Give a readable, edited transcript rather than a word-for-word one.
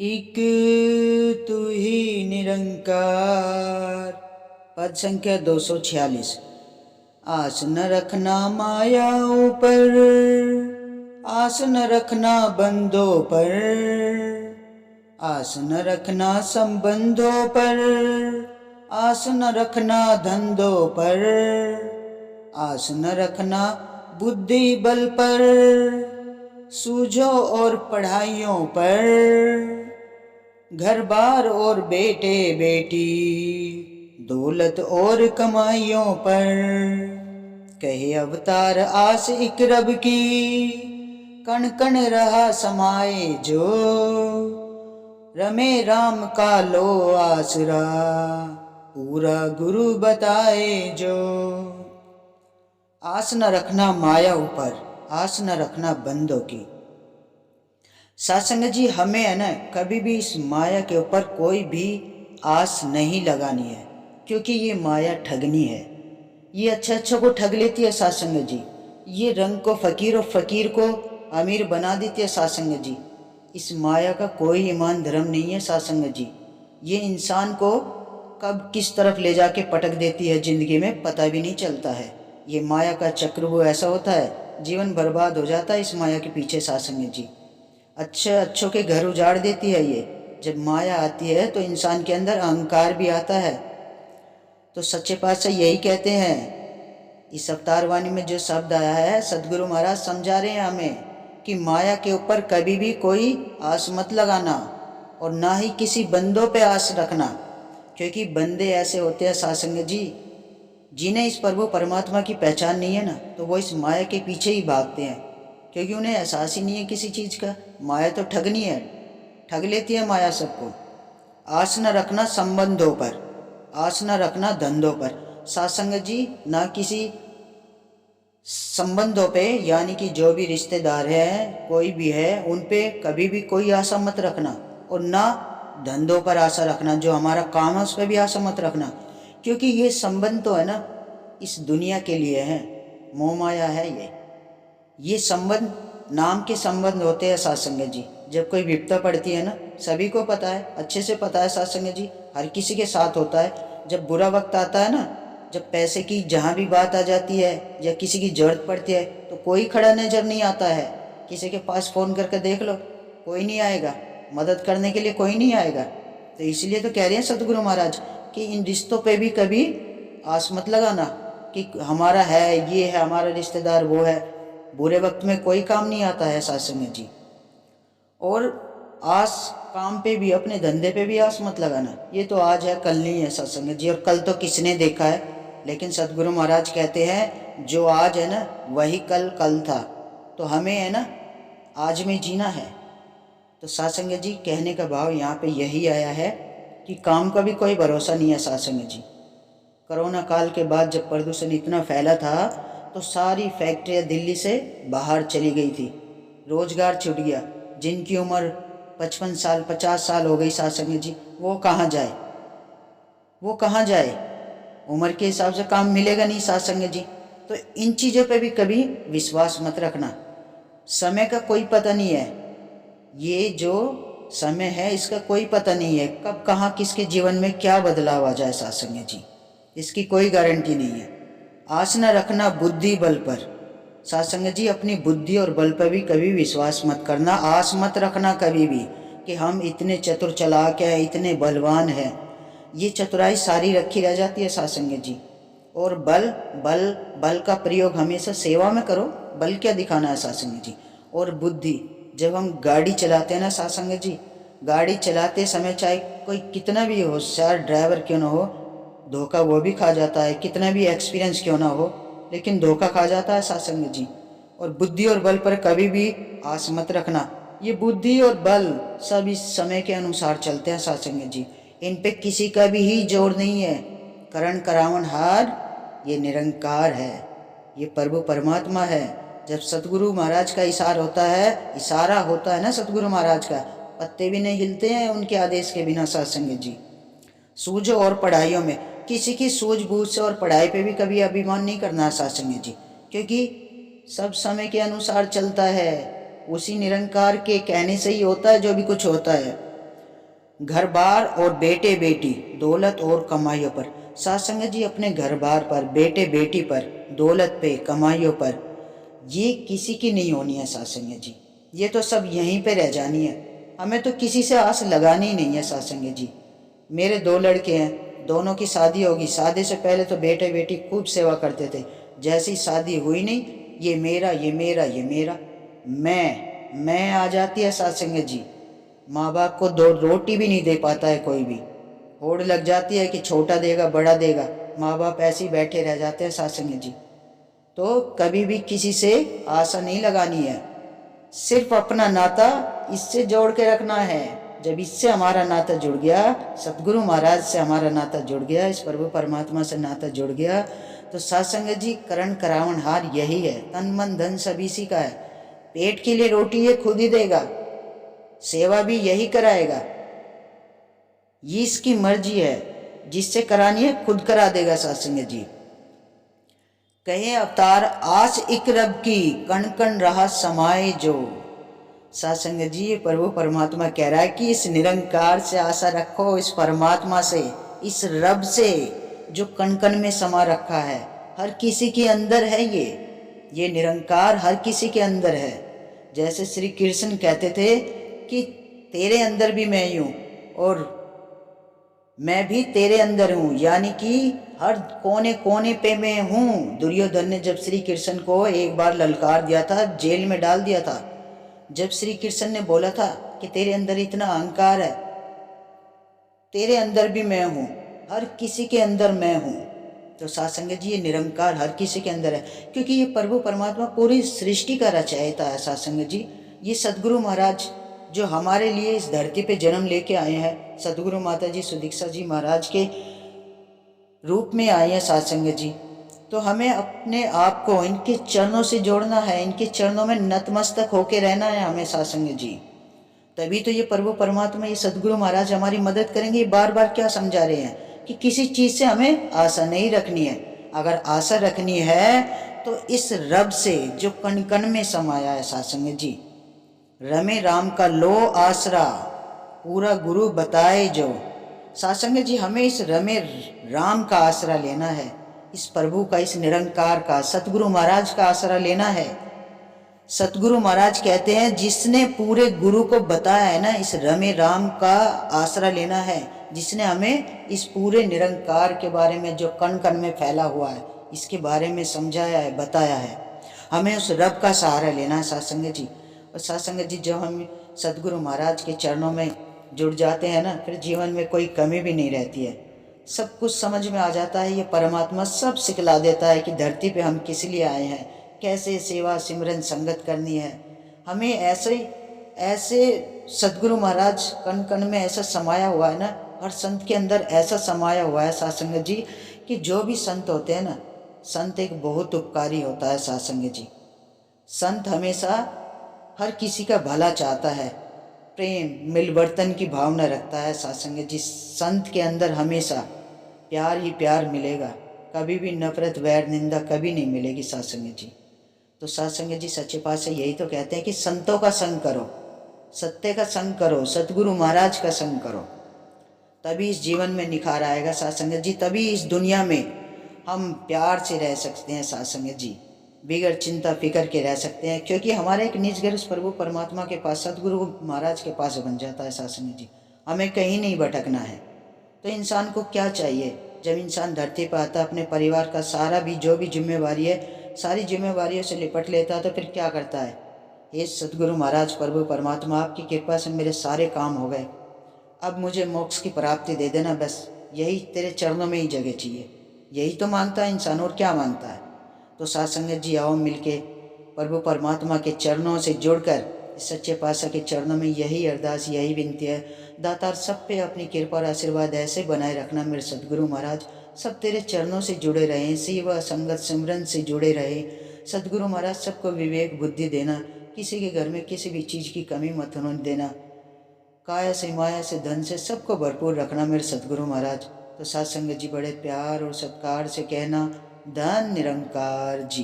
एक तू ही निरंकार। पद संख्या 246। आस न रखना माया ऊपर, आस न रखना बंदों पर, आस न रखना संबंधों पर, आस न रखना धंधों पर, आस न रखना बुद्धि बल पर, सूझो और पढ़ाइयों पर, घर बार और बेटे बेटी, दौलत और कमाइयों पर। कहे अवतार आस एक रब की, कण कण रहा समाए जो, रमे राम का लो आसरा, पूरा गुरु बताए जो। आस न रखना माया ऊपर, आस न रखना बंदों की। सत्संग जी, हमें है ना कभी भी इस माया के ऊपर कोई भी आस नहीं लगानी है, क्योंकि ये माया ठगनी है। ये अच्छे को ठग लेती है सत्संग जी। ये रंग को फकीर और फकीर को अमीर बना देती है सत्संग जी। इस माया का कोई ईमान धर्म नहीं है सत्संग जी। ये इंसान को कब किस तरफ ले जाके पटक देती है जिंदगी में पता भी नहीं चलता है। ये माया का चक्र वो ऐसा होता है, जीवन बर्बाद हो जाता है इस माया के पीछे सत्संग जी। अच्छों के घर उजाड़ देती है ये। जब माया आती है तो इंसान के अंदर अहंकार भी आता है। तो सच्चे पातशाह यही कहते हैं, इस अवतार वाणी में जो शब्द आया है, सदगुरु महाराज समझा रहे हैं हमें कि माया के ऊपर कभी भी कोई आस मत लगाना और ना ही किसी बंदों पे आस रखना, क्योंकि बंदे ऐसे होते हैं सत्संग जी, जिन्हें इस प्रभु परमात्मा की पहचान नहीं है ना, तो वो इस माया के पीछे ही भागते हैं, क्योंकि उन्हें एहसास ही नहीं है किसी चीज़ का। माया तो ठगनी है, ठग लेती है माया सबको। आस न रखना संबंधों पर, आस न रखना धंधों पर। सत्संग जी, ना किसी संबंधों पे, यानी कि जो भी रिश्तेदार है कोई भी है उन पे कभी भी कोई आशा मत रखना, और ना धंधों पर आशा रखना, जो हमारा काम है उस पर भी आशा मत रखना, क्योंकि ये संबंध तो है ना इस दुनिया के लिए है, मोह माया है ये संबंध नाम के संबंध होते हैं सत्संग जी। जब कोई विपदा पड़ती है ना, सभी को पता है, अच्छे से पता है सत्संग जी, हर किसी के साथ होता है। जब बुरा वक्त आता है ना, जब पैसे की जहाँ भी बात आ जाती है या किसी की जरूरत पड़ती है, तो कोई खड़ा नजर नहीं आता है। किसी के पास फ़ोन करके देख लो, कोई नहीं आएगा, मदद करने के लिए कोई नहीं आएगा। तो इसलिए तो कह रहे हैं सतगुरु महाराज कि इन रिश्तों पे भी कभी आस मत लगाना कि हमारा है, ये है हमारा रिश्तेदार, वो है। बुरे वक्त में कोई काम नहीं आता है सत्संग जी। और आस काम पे भी, अपने धंधे पे भी आस मत लगाना, ये तो आज है कल नहीं है सत्संग जी, और कल तो किसने देखा है। लेकिन सतगुरु महाराज कहते हैं जो आज है ना वही कल था, तो हमें है ना आज में जीना है। तो सत्संग जी, कहने का भाव यहाँ पे यही आया है कि काम का भी कोई भरोसा नहीं है सत्संग जी। कोरोना काल के बाद जब प्रदूषण इतना फैला था, तो सारी फैक्ट्रियाँ दिल्ली से बाहर चली गई थी, रोजगार छूट गया। जिनकी उम्र 55 साल 50 साल हो गई सत्संग जी, वो कहाँ जाए, वो कहाँ जाए। उम्र के हिसाब से काम मिलेगा नहीं सत्संग जी। तो इन चीज़ों पे भी कभी विश्वास मत रखना। समय का कोई पता नहीं है, ये जो समय है इसका कोई पता नहीं है, कब कहाँ किसके जीवन में क्या बदलाव आ जाए सत्संग जी, इसकी कोई गारंटी नहीं है। आस न रखना बुद्धि बल पर। सत्संग जी, अपनी बुद्धि और बल पर भी कभी विश्वास मत करना, आस मत रखना कभी भी कि हम इतने चतुर चालाक हैं, इतने बलवान हैं। ये चतुराई सारी रखी रह जाती है सत्संग जी। और बल बल बल का प्रयोग हमेशा सेवा में करो, बल क्या दिखाना है सत्संग जी। और बुद्धि, जब हम गाड़ी चलाते हैं ना सत्संग जी, गाड़ी चलाते समय चाहे कोई कितना भी होशियार ड्राइवर क्यों ना हो, धोखा वो भी खा जाता है, कितना भी एक्सपीरियंस क्यों ना हो, लेकिन धोखा खा जाता है सत्संग जी। और बुद्धि और बल पर कभी भी आस मत रखना। ये बुद्धि और बल सब इस समय के अनुसार चलते हैं सत्संग जी, इन पे किसी का भी ही जोर नहीं है। करण करावन हार, ये निरंकार है, ये प्रभु परमात्मा है। जब सतगुरु महाराज का इशारा होता है ना सतगुरु महाराज का, पत्ते भी नहीं हिलते हैं उनके आदेश के बिना सत्संग जी। सूझो और पढ़ाइयों में, किसी की सूझबूझ से और पढ़ाई पे भी कभी अभिमान नहीं करना है सत्संग जी, क्योंकि सब समय के अनुसार चलता है। उसी निरंकार के कहने से ही होता है जो भी कुछ होता है। घर बार और बेटे बेटी, दौलत और कमाइयों पर। साथ संगत जी अपने घर बार पर, बेटे बेटी पर, दौलत पे, कमाइयों पर, ये किसी की नहीं होनी है साथ संगत जी। ये तो सब यहीं पे रह जानी है। हमें तो किसी से आस लगानी ही नहीं है साथ संगत जी। मेरे 2 लड़के हैं, दोनों की शादी होगी। शादी से पहले तो बेटे बेटी खूब सेवा करते थे। जैसी शादी हुई नहीं, ये मेरा, ये मेरा, ये मेरा, मैं आ जाती है साथ संगत जी। माँ बाप को 2 रोटी भी नहीं दे पाता है कोई भी। होड़ लग जाती है कि छोटा देगा, बड़ा देगा। माँ बाप ऐसे ही बैठे रह जाते हैं साथ संगत जी। तो कभी भी किसी से आशा नहीं लगानी है। सिर्फ अपना नाता इससे जोड़ के रखना है। जब इससे हमारा नाता जुड़ गया, सतगुरु महाराज से हमारा नाता जुड़ गया, इस प्रभु परमात्मा से नाता जुड़ गया, तो साथ संगत जी करण करावन हार यही है। तन मन धन सब इसी का है। पेट के लिए रोटी ये खुद ही देगा, सेवा भी यही कराएगा। ये इसकी मर्जी है, जिससे करानी है खुद करा देगा साथ संगत जी। कहे अवतार आस इक रब की, कण कण रहा समाए जो। साथ संगत जी ये प्रभु परमात्मा कह रहा है कि इस निरंकार से आशा रखो, इस परमात्मा से, इस रब से जो कण कण में समा रखा है। हर किसी के अंदर है ये निरंकार हर किसी के अंदर है। जैसे श्री कृष्ण कहते थे कि तेरे अंदर भी मैं हूँ और मैं भी तेरे अंदर हूँ, यानी कि हर कोने कोने पे मैं हूँ। दुर्योधन ने जब श्री कृष्ण को एक बार ललकार दिया था, जेल में डाल दिया था, जब श्री कृष्ण ने बोला था कि तेरे अंदर इतना अहंकार है, तेरे अंदर भी मैं हूँ, हर किसी के अंदर मैं हूँ। तो साथ संगत जी ये निरंकार हर किसी के अंदर है, क्योंकि ये प्रभु परमात्मा पूरी सृष्टि का रचयिता है। साथ संगत जी ये सदगुरु महाराज जो हमारे लिए इस धरती पे जन्म लेके आए हैं, सदगुरु माता जी सुदीक्षा जी महाराज के रूप में आए हैं साथ संगत जी। तो हमें अपने आप को इनके चरणों से जोड़ना है, इनके चरणों में नतमस्तक होके रहना है हमें साथ संगत जी। तभी तो ये प्रभु परमात्मा, ये सदगुरु महाराज हमारी मदद करेंगे। बार बार क्या समझा रहे हैं कि किसी चीज़ से हमें आशा नहीं रखनी है। अगर आशा रखनी है तो इस रब से जो कण कण में समाया है साथ संगत जी। रमे राम का लो आसरा, पूरा गुरु बताए जो। साथ संगत जी हमें इस रमे राम का आसरा लेना है, इस प्रभु का, इस निरंकार का, सतगुरु महाराज का आसरा लेना है। सतगुरु महाराज कहते हैं जिसने पूरे गुरु को बताया है ना, इस रमे राम का आसरा लेना है, जिसने हमें इस पूरे निरंकार के बारे में जो कण कण में फैला हुआ है इसके बारे में समझाया है, बताया है। हमें उस रब का सहारा लेना है साथ संगत जी। और साथ संगत जी जब हम सतगुरु महाराज के चरणों में जुड़ जाते हैं ना, फिर जीवन में कोई कमी भी नहीं रहती है। सब कुछ समझ में आ जाता है। ये परमात्मा सब सिखला देता है कि धरती पे हम किस लिए आए हैं, कैसे सेवा सिमरन संगत करनी है। हमें ऐसे सतगुरु महाराज कण कण में ऐसा समाया हुआ है ना, हर संत के अंदर ऐसा समाया हुआ है साथ संगत जी, कि जो भी संत होते हैं ना, संत एक बहुत उपकारी होता है साथ संगत जी। संत हमेशा हर किसी का भला चाहता है, प्रेम मिलवर्तन की भावना रखता है साथ संगत जी। संत के अंदर हमेशा प्यार ही प्यार मिलेगा, कभी भी नफरत वैर निंदा कभी नहीं मिलेगी साथ संगत जी। तो साथ संगत जी सच्चे पातशाह यही तो कहते हैं कि संतों का संग करो, सत्य का संग करो, सतगुरु महाराज का संग करो, तभी इस जीवन में निखार आएगा साथ संगत जी। तभी इस दुनिया में हम प्यार से रह सकते हैं साथ संगत जी, बिगड़ चिंता फिकर के रह सकते हैं, क्योंकि हमारा एक निज घर उस प्रभु परमात्मा के पास, सतगुरु महाराज के पास बन जाता है साथ संगत जी। हमें कहीं नहीं भटकना है। तो इंसान को क्या चाहिए जब इंसान धरती पर आता है, अपने परिवार का सारा भी जो भी जिम्मेवारी है सारी जिम्मेवारियों से लिपट लेता है, तो फिर क्या करता है, हे सतगुरु महाराज प्रभु परमात्मा आपकी कृपा से मेरे सारे काम हो गए, अब मुझे मोक्ष की प्राप्ति दे देना, बस यही तेरे चरणों में ही जगह चाहिए। यही तो मांगता है इंसान, और क्या मांगता है। तो साथ संगत जी आओ मिलके प्रभु परमात्मा के चरणों से जुड़कर सच्चे पातशाह के चरणों में यही अरदास, यही विनती है, दातार सब पे अपनी कृपा और आशीर्वाद ऐसे बनाए रखना मेरे सतगुरु महाराज, सब तेरे चरणों से जुड़े रहें, सेवा संगत सिमरन से जुड़े रहे। सतगुरु महाराज सबको विवेक बुद्धि देना, किसी के घर में किसी भी चीज़ की कमी मत होने देना, काया से माया से धन से सबको भरपूर रखना मेरे सतगुरु महाराज। तो साथ संगत जी बड़े प्यार और सत्कार से कहना, धन निरंकार जी।